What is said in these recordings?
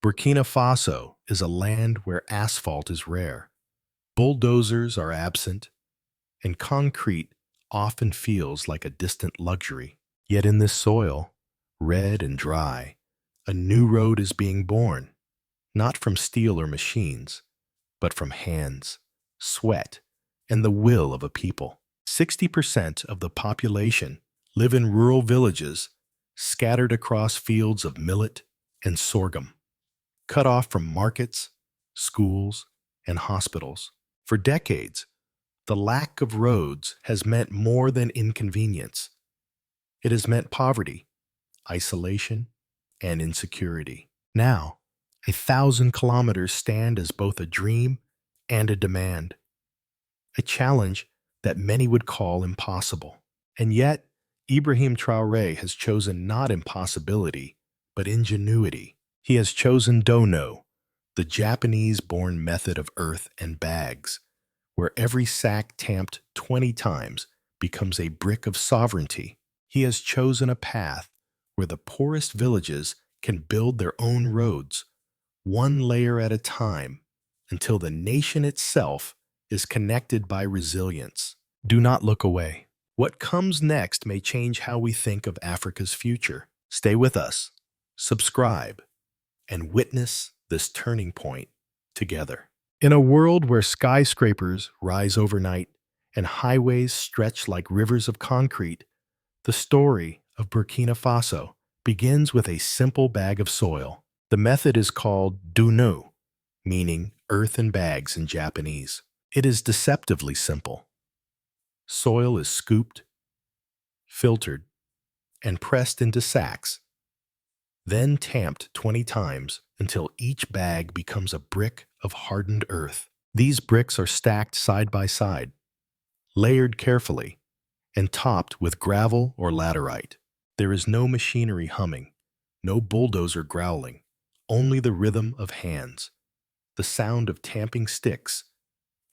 Burkina Faso is a land where asphalt is rare, bulldozers are absent, and concrete often feels like a distant luxury. Yet in this soil, red and dry, a new road is being born, not from steel or machines, but from hands, sweat, and the will of a people. 60% of the population live in rural villages scattered across fields of millet and sorghum, cut off from markets, schools, and hospitals. For decades, the lack of roads has meant more than inconvenience. It has meant poverty, isolation, and insecurity. Now, 1,000 kilometers stand as both a dream and a demand, a challenge that many would call impossible. And yet, Ibrahim Traoré has chosen not impossibility, but ingenuity. He has chosen Do Nou, the Japanese-born method of earth and bags, where every sack tamped 20 times becomes a brick of sovereignty. He has chosen a path where the poorest villages can build their own roads, one layer at a time, until the nation itself is connected by resilience. Do not look away. What comes next may change how we think of Africa's future. Stay with us, subscribe, and witness this turning point together. In a world where skyscrapers rise overnight and highways stretch like rivers of concrete, the story of Burkina Faso begins with a simple bag of soil. The method is called Do Nou, meaning earth in bags in Japanese. It is deceptively simple. Soil is scooped, filtered, and pressed into sacks, then tamped 20 times until each bag becomes a brick of hardened earth. These bricks are stacked side by side, layered carefully, and topped with gravel or laterite. There is no machinery humming, no bulldozer growling, only the rhythm of hands, the sound of tamping sticks,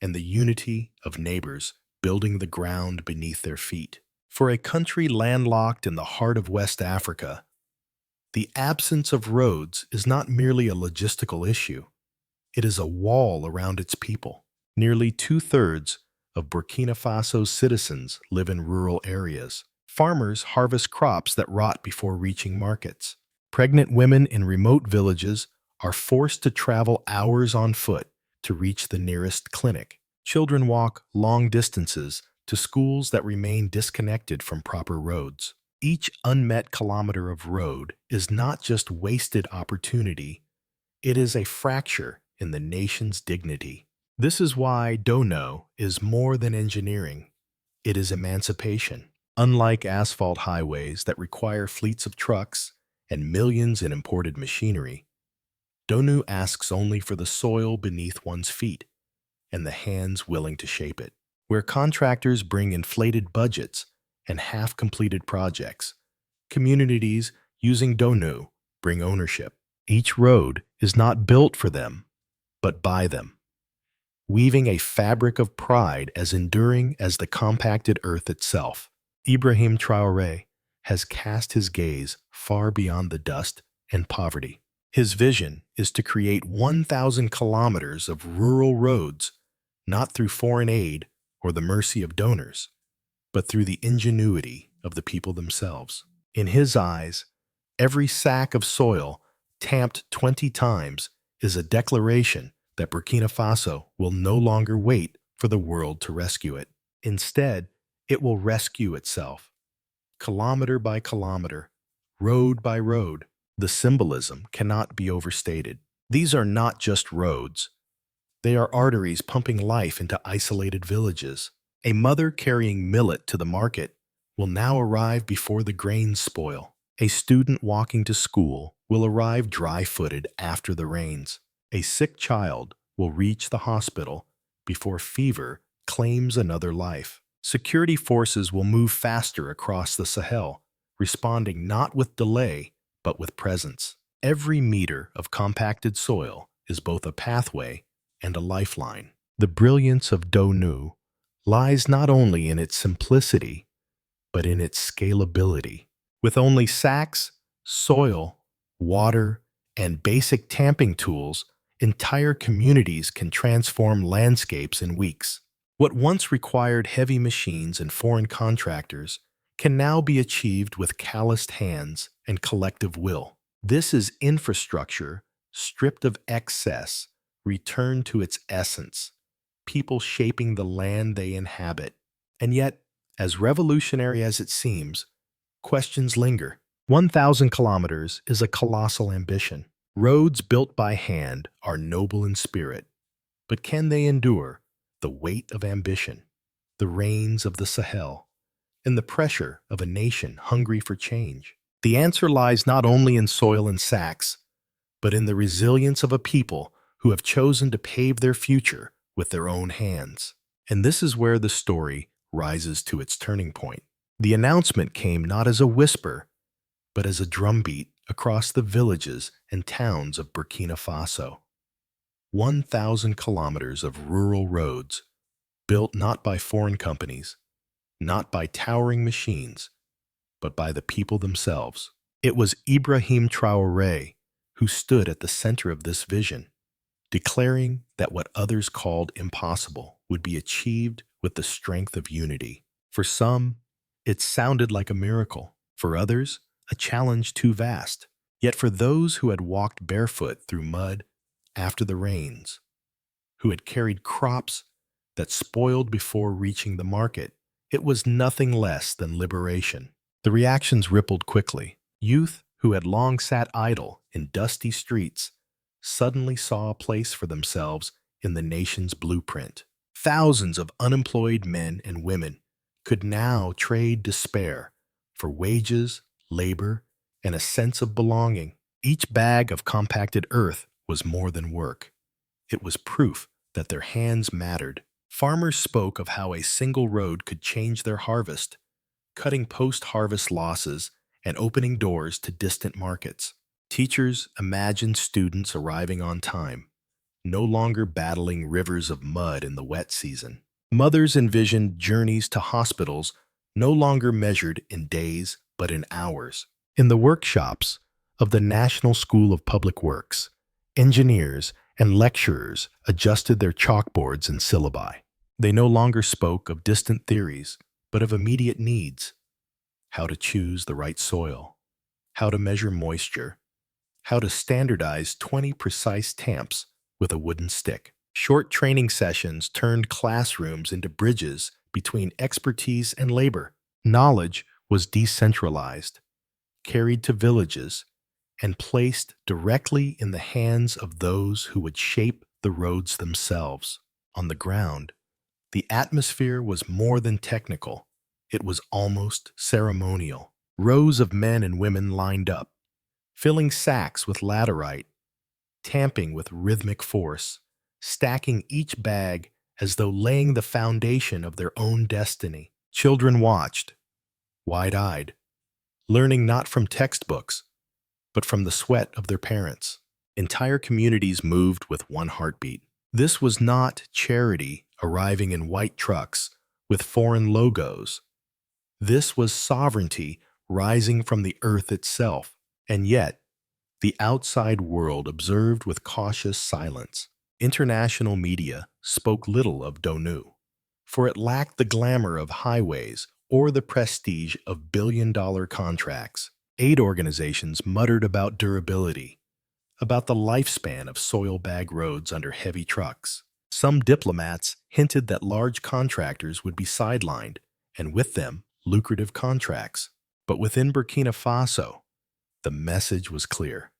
and the unity of neighbors building the ground beneath their feet. For a country landlocked in the heart of West Africa, the absence of roads is not merely a logistical issue. It is a wall around its people. Nearly 2/3 of Burkina Faso's citizens live in rural areas. Farmers harvest crops that rot before reaching markets. Pregnant women in remote villages are forced to travel hours on foot to reach the nearest clinic. Children walk long distances to schools that remain disconnected from proper roads. Each unmet kilometer of road is not just wasted opportunity, it is a fracture in the nation's dignity. This is why Do Nou is more than engineering. It is emancipation. Unlike asphalt highways that require fleets of trucks and millions in imported machinery, Do Nou asks only for the soil beneath one's feet and the hands willing to shape it. Where contractors bring inflated budgets and half-completed projects, communities using Do Nou bring ownership. Each road is not built for them, but by them, weaving a fabric of pride as enduring as the compacted earth itself. Ibrahim Traoré has cast his gaze far beyond the dust and poverty. His vision is to create 1,000 kilometers of rural roads, not through foreign aid or the mercy of donors, but through the ingenuity of the people themselves. In his eyes, every sack of soil tamped 20 times is a declaration that Burkina Faso will no longer wait for the world to rescue it. Instead, it will rescue itself, kilometer by kilometer, road by road. The symbolism cannot be overstated. These are not just roads. They are arteries pumping life into isolated villages. A mother carrying millet to the market will now arrive before the grains spoil. A student walking to school will arrive dry-footed after the rains. A sick child will reach the hospital before fever claims another life. Security forces will move faster across the Sahel, responding not with delay, but with presence. Every meter of compacted soil is both a pathway and a lifeline. The brilliance of Do Nou lies not only in its simplicity, but in its scalability. With only sacks, soil, water, and basic tamping tools, entire communities can transform landscapes in weeks. What once required heavy machines and foreign contractors can now be achieved with calloused hands and collective will. This is infrastructure stripped of excess, returned to its essence, people shaping the land they inhabit. And yet, as revolutionary as it seems, questions linger. 1,000 kilometers is a colossal ambition. Roads built by hand are noble in spirit, but can they endure the weight of ambition, the rains of the Sahel, and the pressure of a nation hungry for change? The answer lies not only in soil and sacks, but in the resilience of a people who have chosen to pave their future with their own hands. And this is where the story rises to its turning point. The announcement came not as a whisper, but as a drumbeat across the villages and towns of Burkina Faso. 1,000 kilometers of rural roads, built not by foreign companies, not by towering machines, but by the people themselves. It was Ibrahim Traoré who stood at the center of this vision, declaring that what others called impossible would be achieved with the strength of unity. For some, it sounded like a miracle. For others, a challenge too vast. Yet for those who had walked barefoot through mud after the rains, who had carried crops that spoiled before reaching the market, it was nothing less than liberation. The reactions rippled quickly. Youth who had long sat idle in dusty streets suddenly saw a place for themselves in the nation's blueprint. Thousands of unemployed men and women could now trade despair for wages, labor, and a sense of belonging. Each bag of compacted earth was more than work. It was proof that their hands mattered. Farmers spoke of how a single road could change their harvest, cutting post-harvest losses and opening doors to distant markets. Teachers imagined students arriving on time, no longer battling rivers of mud in the wet season. Mothers envisioned journeys to hospitals no longer measured in days but in hours. In the workshops of the National School of Public Works, engineers and lecturers adjusted their chalkboards and syllabi. They no longer spoke of distant theories, but of immediate needs: how to choose the right soil, how to measure moisture, how to standardize 20 precise tamps with a wooden stick. Short training sessions turned classrooms into bridges between expertise and labor. Knowledge was decentralized, carried to villages, and placed directly in the hands of those who would shape the roads themselves. On the ground, the atmosphere was more than technical. It was almost ceremonial. Rows of men and women lined up, filling sacks with laterite, tamping with rhythmic force, stacking each bag as though laying the foundation of their own destiny. Children watched, wide-eyed, learning not from textbooks, but from the sweat of their parents. Entire communities moved with one heartbeat. This was not charity arriving in white trucks with foreign logos. This was sovereignty rising from the earth itself. And yet, the outside world observed with cautious silence. International media spoke little of Do Nou, for it lacked the glamour of highways or the prestige of billion-dollar contracts. Aid organizations muttered about durability, about the lifespan of soil bag roads under heavy trucks. Some diplomats hinted that large contractors would be sidelined, and with them, lucrative contracts. But within Burkina Faso, the message was clear.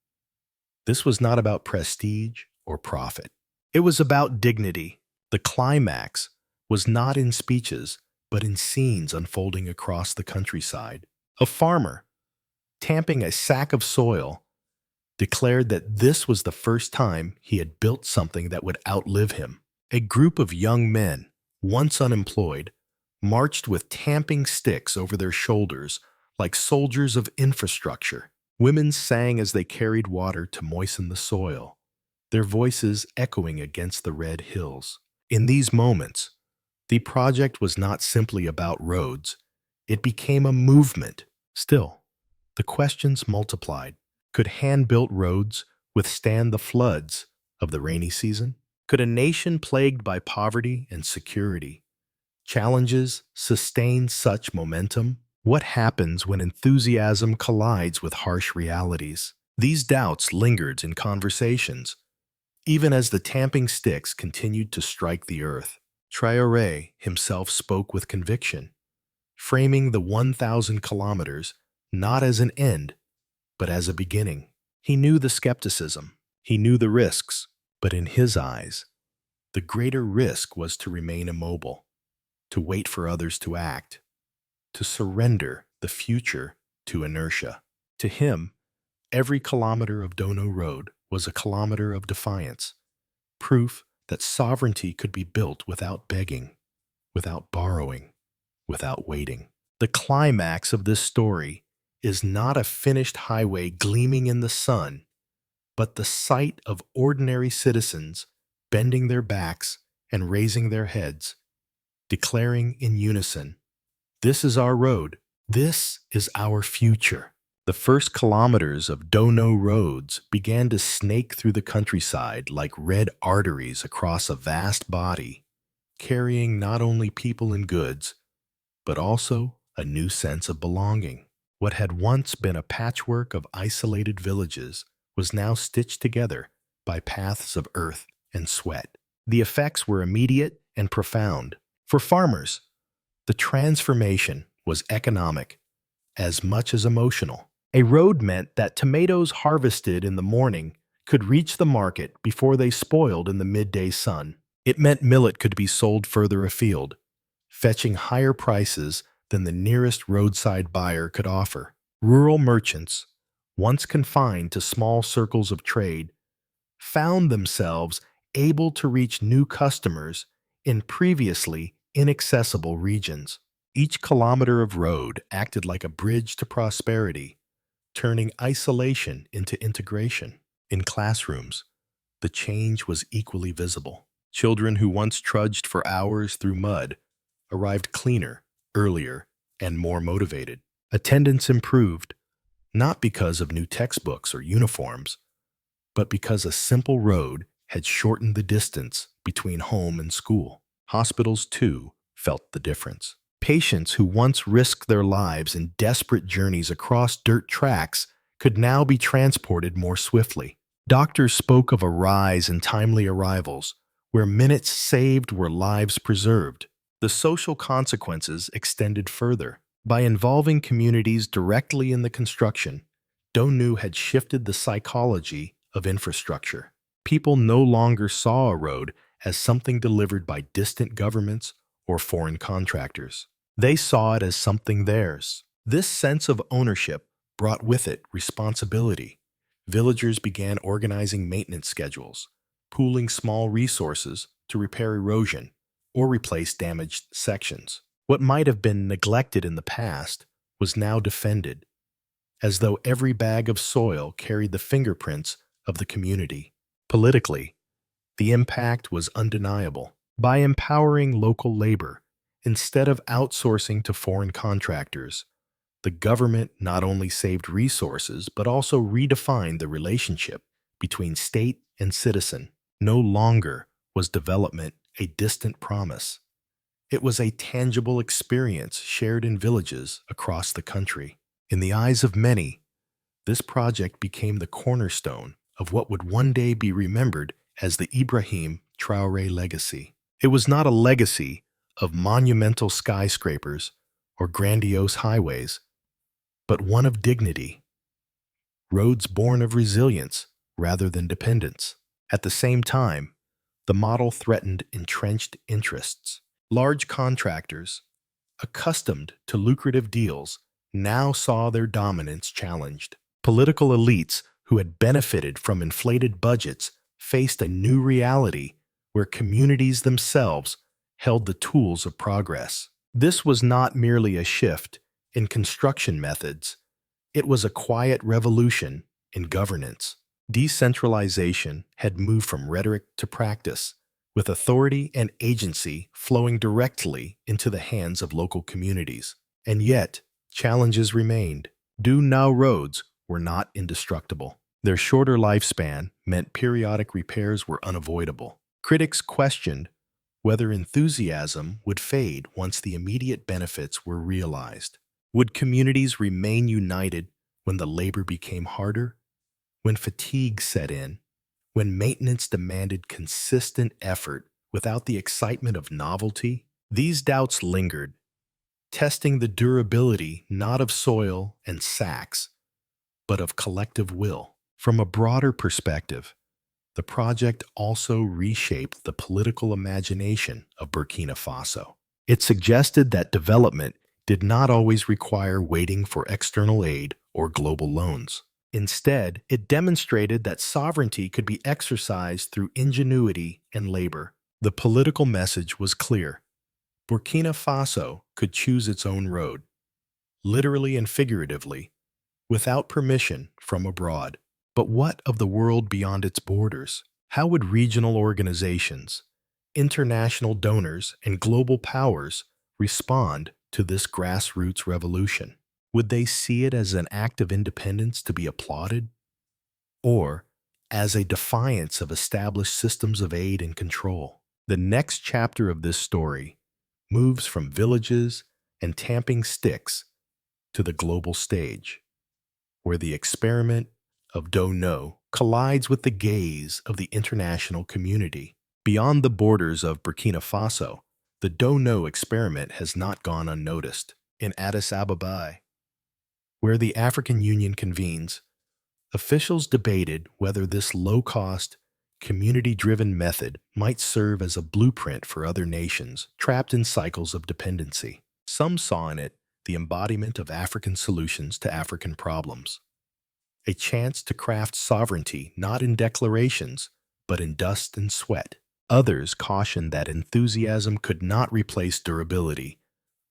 This was not about prestige or profit. It was about dignity. The climax was not in speeches, but in scenes unfolding across the countryside. A farmer, tamping a sack of soil, declared that this was the first time he had built something that would outlive him. A group of young men, once unemployed, marched with tamping sticks over their shoulders like soldiers of infrastructure. Women sang as they carried water to moisten the soil, their voices echoing against the red hills. In these moments, the project was not simply about roads. It became a movement. Still, the questions multiplied. Could hand-built roads withstand the floods of the rainy season? Could a nation plagued by poverty and security challenges sustain such momentum? What happens when enthusiasm collides with harsh realities? These doubts lingered in conversations, even as the tamping sticks continued to strike the earth. Traoré himself spoke with conviction, framing the 1,000 kilometers not as an end, but as a beginning. He knew the skepticism, he knew the risks, but in his eyes, the greater risk was to remain immobile, to wait for others to act, to surrender the future to inertia. To him, every kilometer of Do Nou road was a kilometer of defiance, proof that sovereignty could be built without begging, without borrowing, without waiting. The climax of this story is not a finished highway gleaming in the sun, but the sight of ordinary citizens bending their backs and raising their heads, declaring in unison, "This is our road. This is our future." The first kilometers of Do Nou roads began to snake through the countryside like red arteries across a vast body, carrying not only people and goods, but also a new sense of belonging. What had once been a patchwork of isolated villages was now stitched together by paths of earth and sweat. The effects were immediate and profound. For farmers, the transformation was economic as much as emotional. A road meant that tomatoes harvested in the morning could reach the market before they spoiled in the midday sun. It meant millet could be sold further afield, fetching higher prices than the nearest roadside buyer could offer. Rural merchants, once confined to small circles of trade, found themselves able to reach new customers in previously inaccessible regions. Each kilometer of road acted like a bridge to prosperity, turning isolation into integration. In classrooms, the change was equally visible. Children who once trudged for hours through mud arrived cleaner, earlier, and more motivated. Attendance improved, not because of new textbooks or uniforms, but because a simple road had shortened the distance between home and school. Hospitals, too, felt the difference. Patients who once risked their lives in desperate journeys across dirt tracks could now be transported more swiftly. Doctors spoke of a rise in timely arrivals, where minutes saved were lives preserved. The social consequences extended further. By involving communities directly in the construction, Do Nou had shifted the psychology of infrastructure. People no longer saw a road as something delivered by distant governments or foreign contractors. They saw it as something theirs. This sense of ownership brought with it responsibility. Villagers began organizing maintenance schedules, pooling small resources to repair erosion or replace damaged sections. What might have been neglected in the past was now defended, as though every bag of soil carried the fingerprints of the community. Politically, the impact was undeniable. By empowering local labor, instead of outsourcing to foreign contractors, the government not only saved resources but also redefined the relationship between state and citizen. No longer was development a distant promise. It was a tangible experience shared in villages across the country. In the eyes of many, this project became the cornerstone of what would one day be remembered as the Ibrahim Traoré Legacy. It was not a legacy of monumental skyscrapers or grandiose highways, but one of dignity, roads born of resilience rather than dependence. At the same time, the model threatened entrenched interests. Large contractors, accustomed to lucrative deals, now saw their dominance challenged. Political elites who had benefited from inflated budgets faced a new reality where communities themselves held the tools of progress. This was not merely a shift in construction methods, it was a quiet revolution in governance. Decentralization had moved from rhetoric to practice, with authority and agency flowing directly into the hands of local communities. And yet, challenges remained. Do Nou roads were not indestructible. Their shorter lifespan meant periodic repairs were unavoidable. Critics questioned whether enthusiasm would fade once the immediate benefits were realized. Would communities remain united when the labor became harder? When fatigue set in? When maintenance demanded consistent effort without the excitement of novelty? These doubts lingered, testing the durability not of soil and sacks, but of collective will. From a broader perspective, the project also reshaped the political imagination of Burkina Faso. It suggested that development did not always require waiting for external aid or global loans. Instead, it demonstrated that sovereignty could be exercised through ingenuity and labor. The political message was clear. Burkina Faso could choose its own road, literally and figuratively, without permission from abroad. But what of the world beyond its borders? How would regional organizations, international donors, and global powers respond to this grassroots revolution? Would they see it as an act of independence to be applauded, or as a defiance of established systems of aid and control? The next chapter of this story moves from villages and tamping sticks to the global stage, where the experiment of Do Nou collides with the gaze of the international community. Beyond the borders of Burkina Faso, the Do Nou experiment has not gone unnoticed. In Addis Ababa, where the African Union convenes, officials debated whether this low-cost, community-driven method might serve as a blueprint for other nations trapped in cycles of dependency. Some saw in it the embodiment of African solutions to African problems, a chance to craft sovereignty not in declarations, but in dust and sweat. Others cautioned that enthusiasm could not replace durability,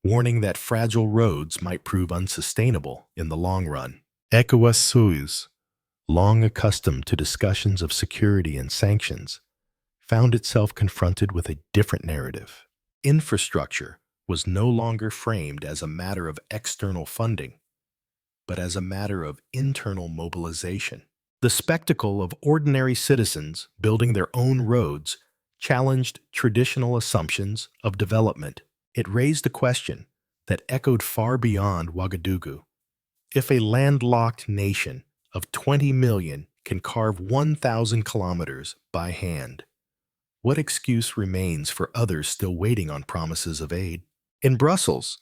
warning that fragile roads might prove unsustainable in the long run. ECOWAS, long accustomed to discussions of security and sanctions, found itself confronted with a different narrative. Infrastructure was no longer framed as a matter of external funding, but as a matter of internal mobilization. The spectacle of ordinary citizens building their own roads challenged traditional assumptions of development. It raised a question that echoed far beyond Ouagadougou. If a landlocked nation of 20 million can carve 1,000 kilometers by hand, what excuse remains for others still waiting on promises of aid? In Brussels,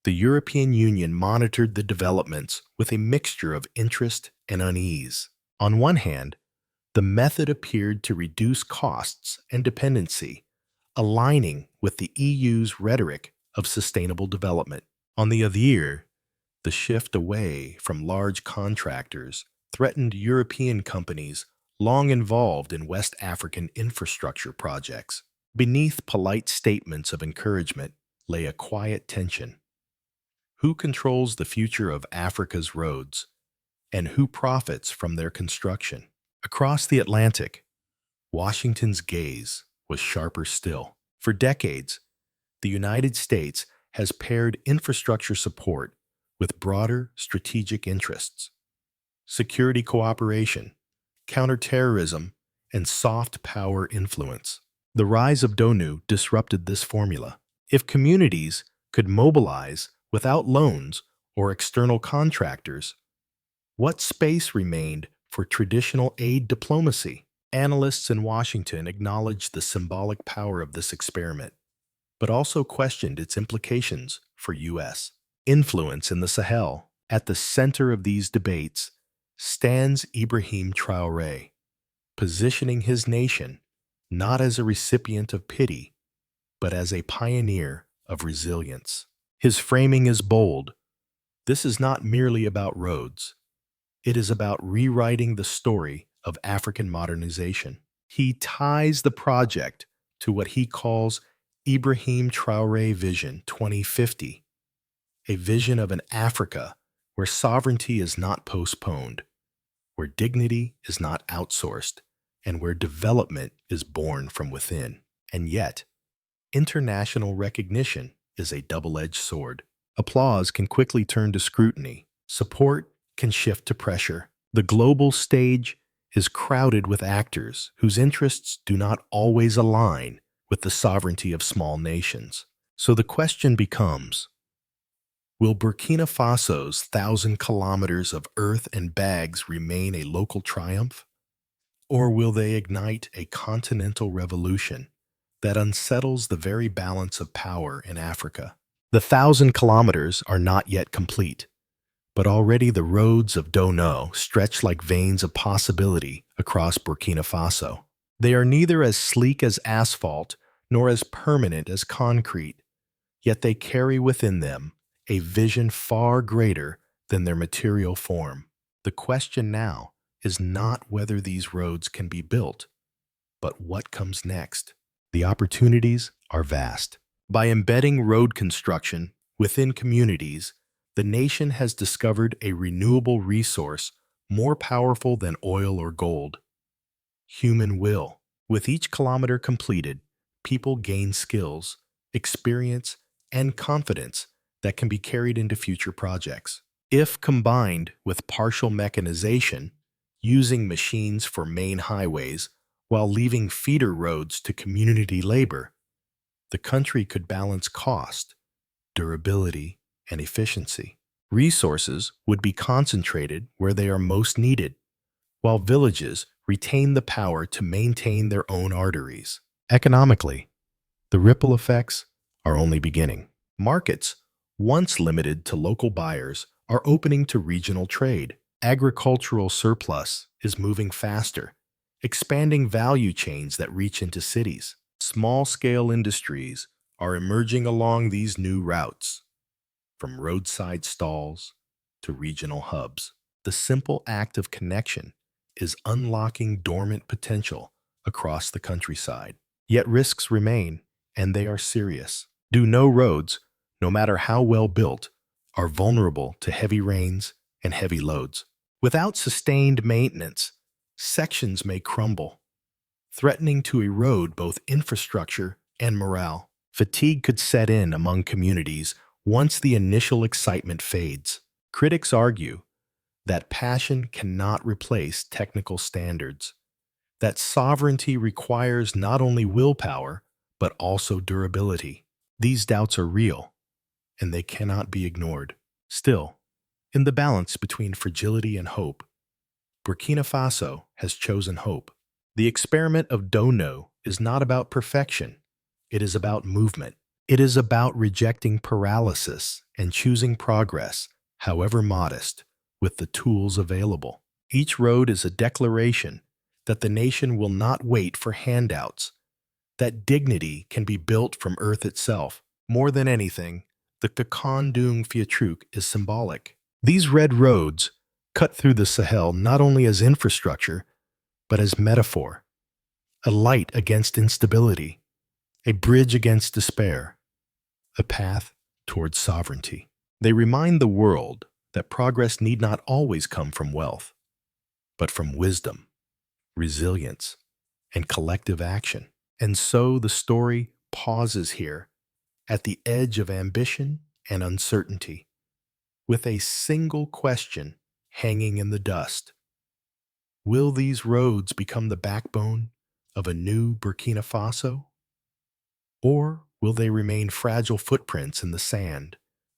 the European Union monitored the developments with a mixture of interest and unease. On one hand, the method appeared to reduce costs and dependency, aligning with the EU's rhetoric of sustainable development. On the other, the shift away from large contractors threatened European companies long involved in West African infrastructure projects. Beneath polite statements of encouragement lay a quiet tension. Who controls the future of Africa's roads, and who profits from their construction? Across the Atlantic, Washington's gaze was sharper still. For decades, the United States has paired infrastructure support with broader strategic interests: security cooperation, counterterrorism, and soft power influence. The rise of Do Nou disrupted this formula. If communities could mobilize without loans or external contractors, what space remained for traditional aid diplomacy? Analysts in Washington acknowledged the symbolic power of this experiment, but also questioned its implications for U.S. influence in the Sahel. At the center of these debates stands Ibrahim Traoré, positioning his nation not as a recipient of pity, but as a pioneer of resilience. His framing is bold. This is not merely about roads. It is about rewriting the story of African modernization. He ties the project to what he calls Ibrahim Traoré Vision 2050, a vision of an Africa where sovereignty is not postponed, where dignity is not outsourced, and where development is born from within. And yet, international recognition is a double-edged sword. Applause can quickly turn to scrutiny. Support can shift to pressure. The global stage is crowded with actors whose interests do not always align with the sovereignty of small nations. So the question becomes, will Burkina Faso's 1,000 kilometers of earth and bags remain a local triumph? Or will they ignite a continental revolution that unsettles the very balance of power in Africa? The 1,000 kilometers are not yet complete, but already the roads of Do Nou stretch like veins of possibility across Burkina Faso. They are neither as sleek as asphalt nor as permanent as concrete, yet they carry within them a vision far greater than their material form. The question now is not whether these roads can be built, but what comes next. The opportunities are vast. By embedding road construction within communities, the nation has discovered a renewable resource more powerful than oil or gold: human will. With each kilometer completed, people gain skills, experience, and confidence that can be carried into future projects. If combined with partial mechanization, using machines for main highways while leaving feeder roads to community labor, the country could balance cost, durability, and efficiency. Resources would be concentrated where they are most needed, while villages retain the power to maintain their own arteries. Economically, the ripple effects are only beginning. Markets, once limited to local buyers, are opening to regional trade. Agricultural surplus is moving faster, expanding value chains that reach into cities. Small-scale industries are emerging along these new routes, from roadside stalls to regional hubs. The simple act of connection is unlocking dormant potential across the countryside. Yet risks remain, and they are serious. Do Nou roads, no matter how well built, are vulnerable to heavy rains and heavy loads. Without sustained maintenance, sections may crumble, threatening to erode both infrastructure and morale. Fatigue could set in among communities once the initial excitement fades. Critics argue that passion cannot replace technical standards, that sovereignty requires not only willpower, but also durability. These doubts are real, and they cannot be ignored. Still, in the balance between fragility and hope, Burkina Faso has chosen hope. The experiment of Do Nou is not about perfection. It is about movement. It is about rejecting paralysis and choosing progress, however modest, with the tools available. Each road is a declaration that the nation will not wait for handouts, that dignity can be built from earth itself. More than anything, the Kondung Fiatruk is symbolic. These red roads cut through the Sahel not only as infrastructure, but as metaphor, a light against instability, a bridge against despair, a path towards sovereignty. They remind the world that progress need not always come from wealth, but from wisdom, resilience, and collective action. And so the story pauses here, at the edge of ambition and uncertainty, with a single question hanging in the dust. Will these roads become the backbone of a new Burkina Faso? Or will they remain fragile footprints in the sand,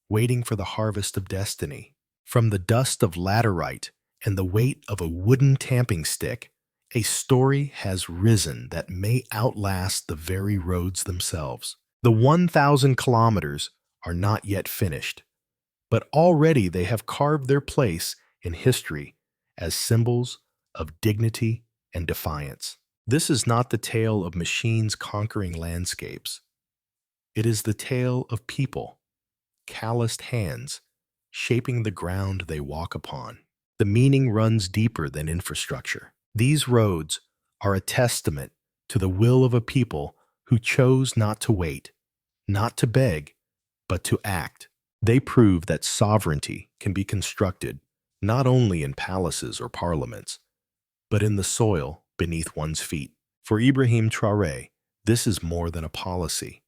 waiting for the harvest of destiny? From the dust of laterite and the weight of a wooden tamping stick, a story has risen that may outlast the very roads themselves. The 1,000 kilometers are not yet finished, but already they have carved their place in history as symbols of dignity and defiance. This is not the tale of machines conquering landscapes. It is the tale of people, calloused hands, shaping the ground they walk upon. The meaning runs deeper than infrastructure. These roads are a testament to the will of a people who chose not to wait, not to beg, but to act. They prove that sovereignty can be constructed not only in palaces or parliaments, but in the soil beneath one's feet. For Ibrahim Traoré, this is more than a policy.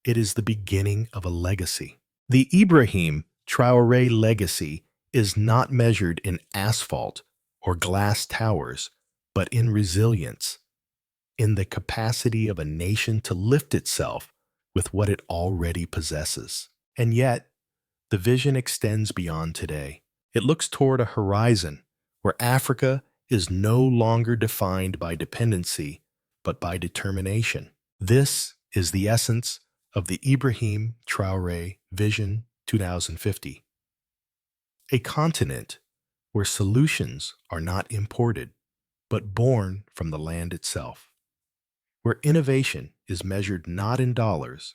It is the beginning of a legacy. The Ibrahim Traoré legacy is not measured in asphalt or glass towers, but in resilience, in the capacity of a nation to lift itself with what it already possesses. And yet, the vision extends beyond today. It looks toward a horizon where Africa is no longer defined by dependency, but by determination. This is the essence of the Ibrahim Traoré Vision 2050. A continent where solutions are not imported, but born from the land itself. Where innovation is measured not in dollars,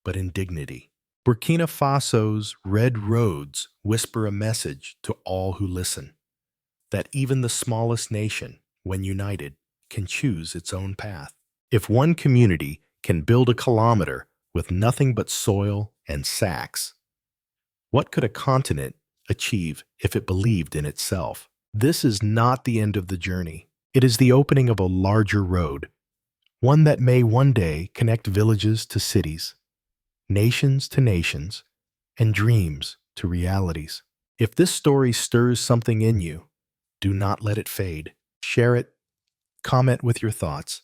but in dignity. Burkina Faso's red roads whisper a message to all who listen, that even the smallest nation, when united, can choose its own path. If one community can build a kilometer with nothing but soil and sacks, what could a continent achieve if it believed in itself? This is not the end of the journey. It is the opening of a larger road, one that may one day connect villages to cities, nations to nations, and dreams to realities. If this story stirs something in you, do not let it fade. Share it, comment with your thoughts,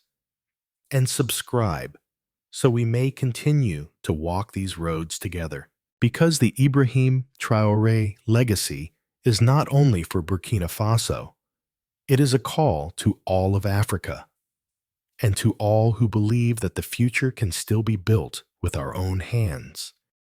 and subscribe so we may continue to walk these roads together. Because the Ibrahim Traoré legacy is not only for Burkina Faso, it is a call to all of Africa and to all who believe that the future can still be built with our own hands.